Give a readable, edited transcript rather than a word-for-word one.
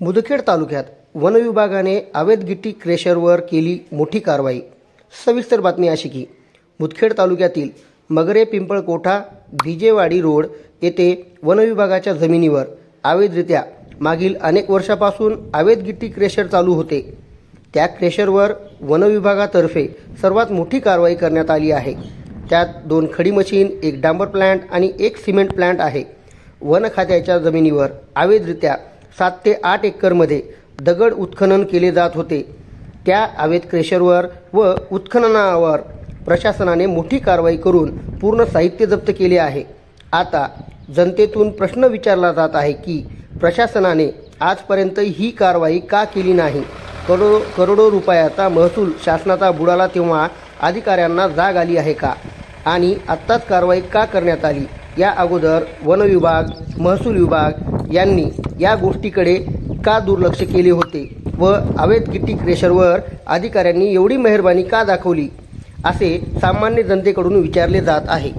मुदखेड तालुक्यात वन विभागाने अवैध गिट्टी क्रेशरवर केली मोठी कारवाई। सविस्तर बातमी अशी की मुदखेड तालुक्यातील मगरे पिंपळकोठा भिजेवाडी रोड येथे वन विभागाच्या जमिनीवर अवैधरित्या मागील अनेक वर्षापासून अवैध गिट्टी क्रेशर चालू होते। त्या क्रेशरवर वन विभागातर्फे सर्वात मोठी कारवाई करण्यात आली आहे। त्यात 2 खडी मशीन, 1 डांबर प्लांट आणि 1 सिमेंट प्लांट आहे। वन खात्याच्या जमिनीवर अवैधरित्या 7 ते 8 एकरमध्ये दगड उत्खनन केले जात होते। त्या अवैध क्रेशरवर व उत्खननावर प्रशासनाने मोठी कारवाई करून पूर्ण साहित्य जप्त केले आहे। आता जनतेतून प्रश्न विचारला जात आहे की प्रशासनाने आजपर्यंत ही कारवाई का केली नाही। करोडो रुपयाचा महसूल शासनाचा बुडाला तेव्हा अधिकाऱ्यांना जाग आली आहे का आणि आत्ताच कारवाई का करण्यात आली। या अगोदर वन विभाग, महसूल विभाग यांनी या गोष्टीकडे का दुर्लक्ष केले होते व अवैध गिट्टी क्रेशरवर अधिकाऱ्यांनी एवढी मेहरबानी का दाखवली, असे सामान्य जनतेकडून विचारले जात आहे।